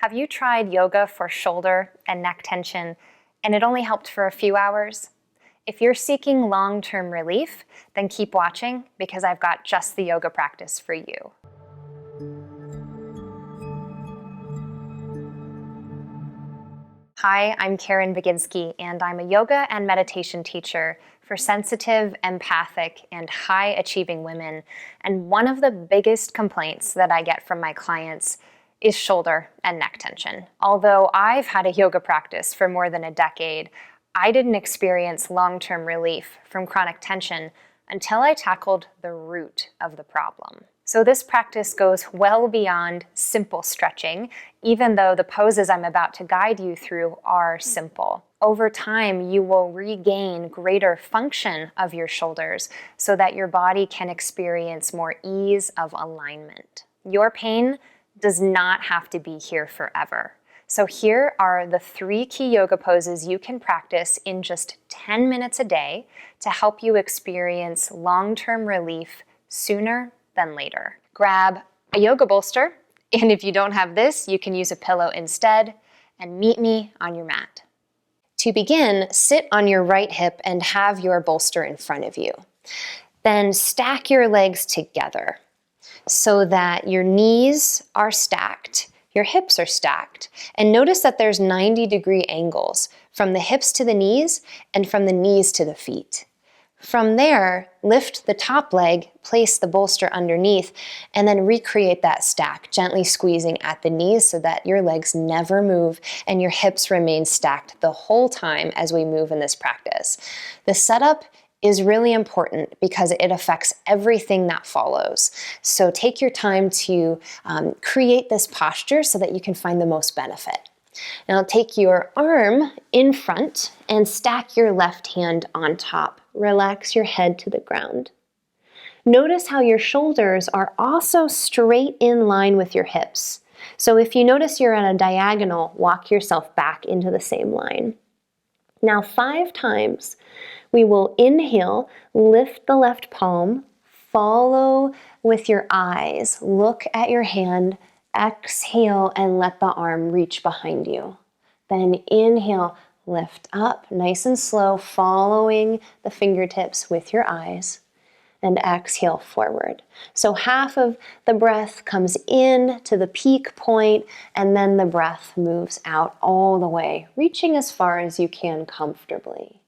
Have you tried yoga for shoulder and neck tension and it only helped for a few hours? If you're seeking long-term relief, then keep watching because I've got just the yoga practice for you. Hi, I'm Caren Baginski, and I'm a yoga and meditation teacher for sensitive, empathic, and high-achieving women. And one of the biggest complaints that I get from my clients is shoulder and neck tension. Although I've had a yoga practice for more than a decade, I didn't experience long-term relief from chronic tension until I tackled the root of the problem. So this practice goes well beyond simple stretching, even though the poses I'm about to guide you through are simple. Over time, you will regain greater function of your shoulders so that your body can experience more ease of alignment. Your pain does not have to be here forever. So here are the 3 key yoga poses you can practice in just 10 minutes a day to help you experience long-term relief sooner than later. Grab a yoga bolster, and if you don't have this, you can use a pillow instead, and meet me on your mat. To begin, sit on your right hip and have your bolster in front of you. Then stack your legs together so that your knees are stacked, your hips are stacked, and notice that there's 90-degree angles from the hips to the knees and from the knees to the feet. From there, lift the top leg, place the bolster underneath, and then recreate that stack, gently squeezing at the knees so that your legs never move and your hips remain stacked the whole time as we move in this practice. The setup is really important because it affects everything that follows. So take your time to create this posture so that you can find the most benefit. Now take your arm in front and stack your left hand on top. Relax your head to the ground. Notice how your shoulders are also straight in line with your hips. So if you notice you're at a diagonal, walk yourself back into the same line. Now 5 times, we will inhale, lift the left palm, follow with your eyes, look at your hand, exhale and let the arm reach behind you. Then inhale, lift up, nice and slow, following the fingertips with your eyes, and exhale forward. So half of the breath comes in to the peak point, and then the breath moves out all the way, reaching as far as you can comfortably.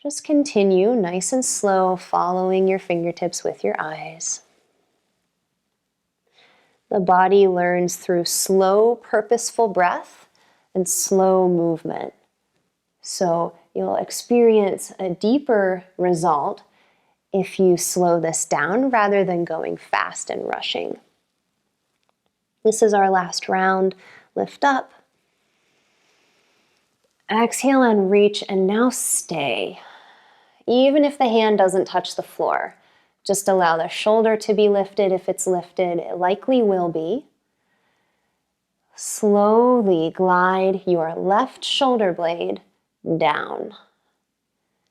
Just continue nice and slow, following your fingertips with your eyes. The body learns through slow, purposeful breath and slow movement. So you'll experience a deeper result if you slow this down rather than going fast and rushing. This is our last round. Lift up. Exhale and reach, and now stay. Even if the hand doesn't touch the floor, just allow the shoulder to be lifted. If it's lifted, it likely will be. Slowly glide your left shoulder blade down.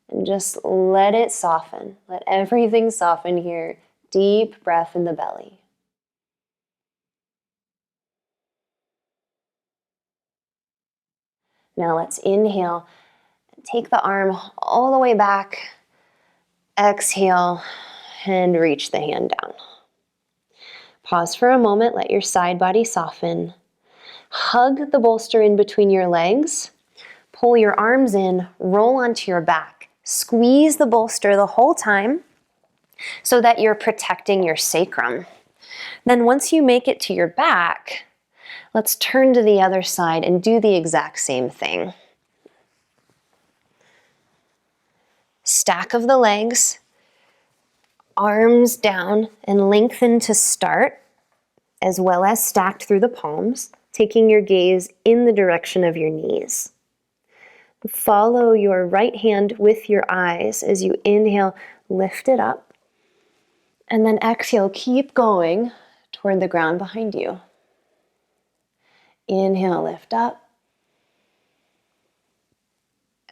And just let it soften. Let everything soften here. Deep breath in the belly. Now let's inhale. Take the arm all the way back. Exhale and reach the hand down. Pause for a moment. Let your side body soften. Hug the bolster in between your legs. Pull your arms in. Roll onto your back. Squeeze the bolster the whole time so that you're protecting your sacrum. Then once you make it to your back, let's turn to the other side and do the exact same thing. Stack of the legs, arms down and lengthen to start, as well as stacked through the palms, taking your gaze in the direction of your knees. Follow your right hand with your eyes as you inhale, lift it up, and then exhale, keep going toward the ground behind you. Inhale, lift up.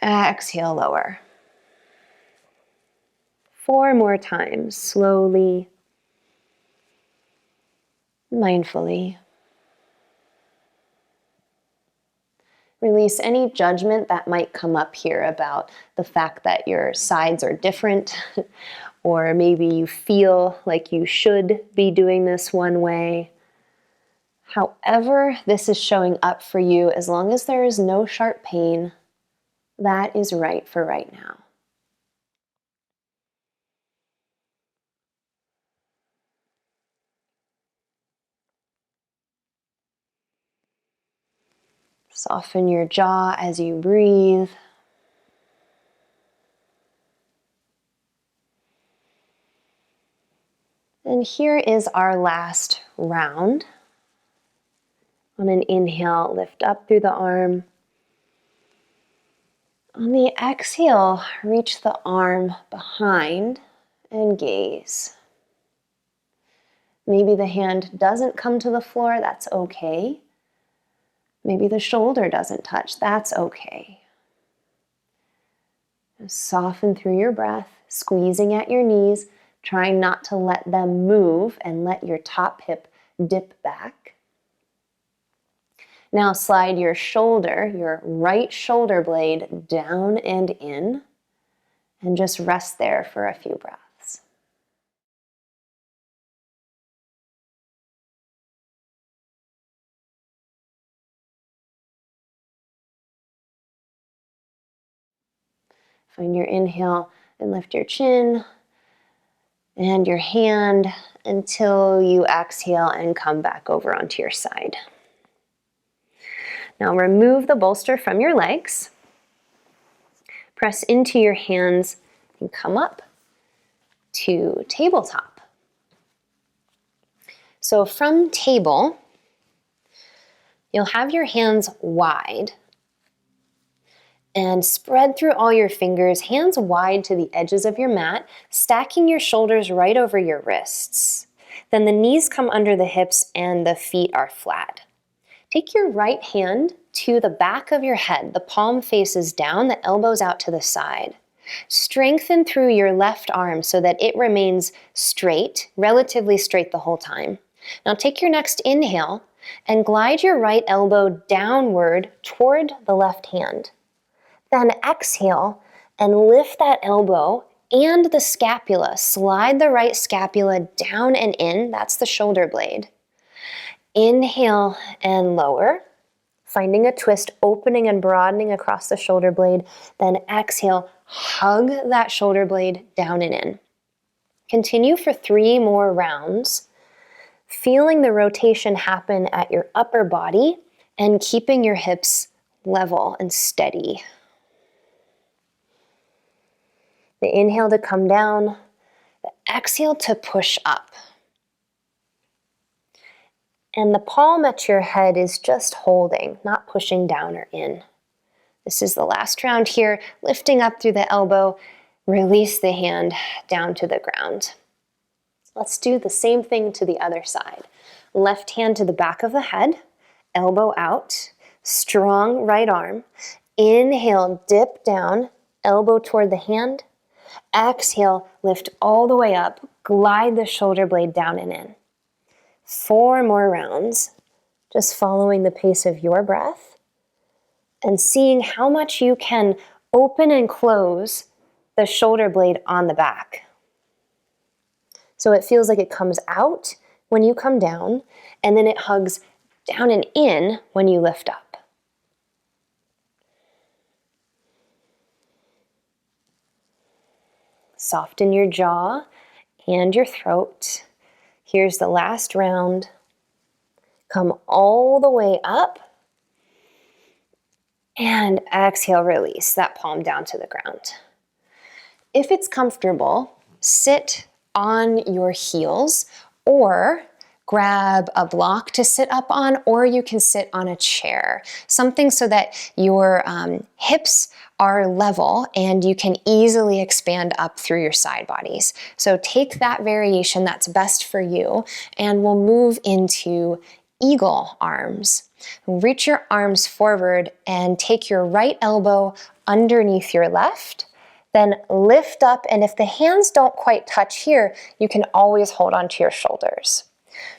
Exhale, lower. 4 more times, slowly, mindfully. Release any judgment that might come up here about the fact that your sides are different, or maybe you feel like you should be doing this one way. However this is showing up for you, as long as there is no sharp pain, that is right for right now. Soften your jaw as you breathe. And here is our last round. On an inhale, lift up through the arm. On the exhale, reach the arm behind and gaze. Maybe the hand doesn't come to the floor, that's okay. Maybe the shoulder doesn't touch, that's okay. Just soften through your breath, squeezing at your knees, trying not to let them move and let your top hip dip back. Now slide your shoulder, your right shoulder blade down and in, and just rest there for a few breaths. Find your inhale and lift your chin and your hand until you exhale and come back over onto your side. Now remove the bolster from your legs. Press into your hands and come up to tabletop. So from table, you'll have your hands wide and spread through all your fingers, hands wide to the edges of your mat, stacking your shoulders right over your wrists. Then the knees come under the hips and the feet are flat. Take your right hand to the back of your head. The palm faces down, the elbows out to the side. Strengthen through your left arm so that it remains straight, relatively straight the whole time. Now take your next inhale and glide your right elbow downward toward the left hand. Then exhale and lift that elbow and the scapula. Slide the right scapula down and in, that's the shoulder blade. Inhale and lower, finding a twist, opening and broadening across the shoulder blade. Then exhale, hug that shoulder blade down and in. Continue for 3 more rounds, feeling the rotation happen at your upper body and keeping your hips level and steady. The inhale to come down, the exhale to push up. And the palm at your head is just holding, not pushing down or in. This is the last round here, lifting up through the elbow, release the hand down to the ground. Let's do the same thing to the other side. Left hand to the back of the head, elbow out, strong right arm. Inhale, dip down, elbow toward the hand. Exhale, lift all the way up, glide the shoulder blade down and in. 4 more rounds, just following the pace of your breath and seeing how much you can open and close the shoulder blade on the back. So it feels like it comes out when you come down, and then it hugs down and in when you lift up. Soften your jaw and your throat. Here's the last round. Come all the way up. And exhale, release that palm down to the ground. If it's comfortable, sit on your heels or grab a block to sit up on, or you can sit on a chair. Something so that your hips are level and you can easily expand up through your side bodies. So take that variation that's best for you, and we'll move into eagle arms. Reach your arms forward and take your right elbow underneath your left. Then lift up, and if the hands don't quite touch here, you can always hold onto your shoulders.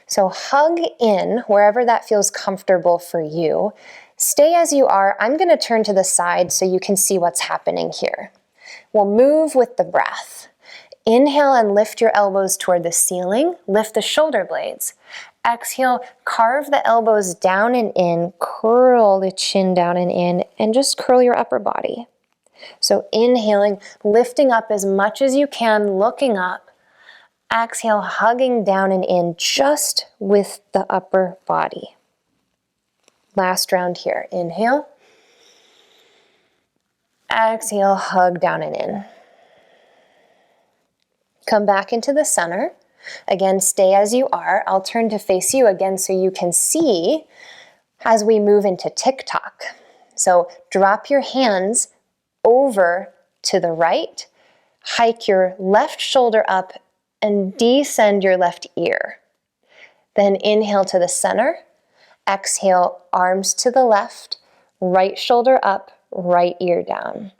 So hug in wherever that feels comfortable for you. Stay as you are. I'm going to turn to the side so you can see what's happening here. We'll move with the breath. Inhale and lift your elbows toward the ceiling. Lift the shoulder blades. Exhale, carve the elbows down and in, curl the chin down and in, and just curl your upper body. So inhaling, lifting up as much as you can, looking up. Exhale, hugging down and in just with the upper body. Last round here. Inhale. Exhale, hug down and in. Come back into the center. Again, stay as you are. I'll turn to face you again so you can see as we move into tick-tock. So drop your hands over to the right, hike your left shoulder up, and descend your left ear. Then inhale to the center. Exhale, arms to the left, right shoulder up, right ear down.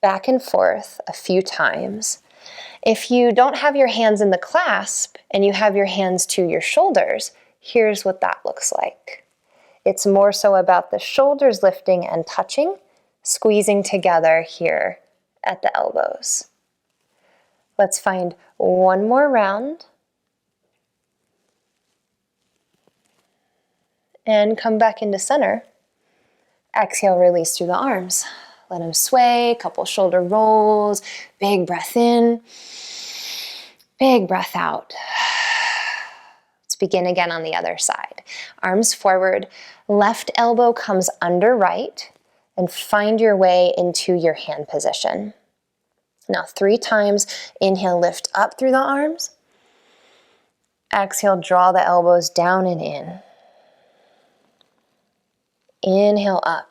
Back and forth a few times. If you don't have your hands in the clasp and you have your hands to your shoulders, here's what that looks like. It's more so about the shoulders lifting and touching, squeezing together here at the elbows. Let's find one more round. And come back into center. Exhale, release through the arms. Let them sway, couple shoulder rolls, big breath in, big breath out. Let's begin again on the other side. Arms forward, left elbow comes under right, and find your way into your hand position. Now 3 times, inhale, lift up through the arms. Exhale, draw the elbows down and in. Inhale up.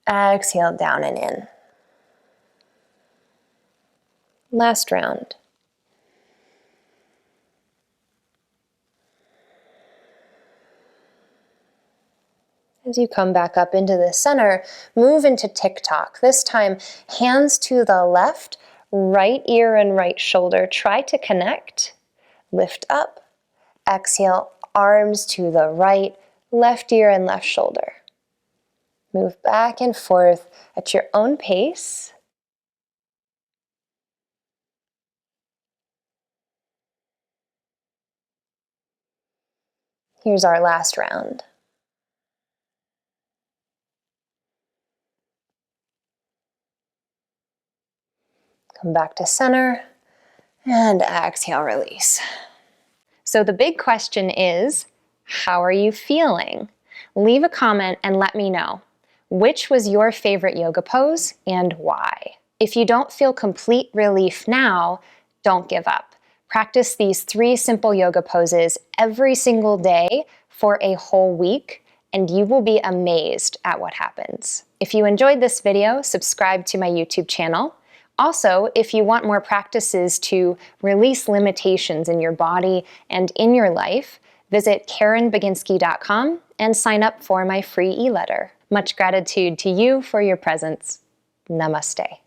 Exhale, down and in. Last round. As you come back up into the center, move into tick-tock. This time, hands to the left, right ear and right shoulder. Try to connect. Lift up. Exhale, arms to the right, left ear and left shoulder. Move back and forth at your own pace. Here's our last round. Come back to center and exhale, release. So the big question is, how are you feeling? Leave a comment and let me know. Which was your favorite yoga pose and why? If you don't feel complete relief now, don't give up. Practice these 3 simple yoga poses every single day for a whole week, and you will be amazed at what happens. If you enjoyed this video, subscribe to my YouTube channel. Also, if you want more practices to release limitations in your body and in your life, visit CarenBaginski.com and sign up for my free e-letter. Much gratitude to you for your presence. Namaste.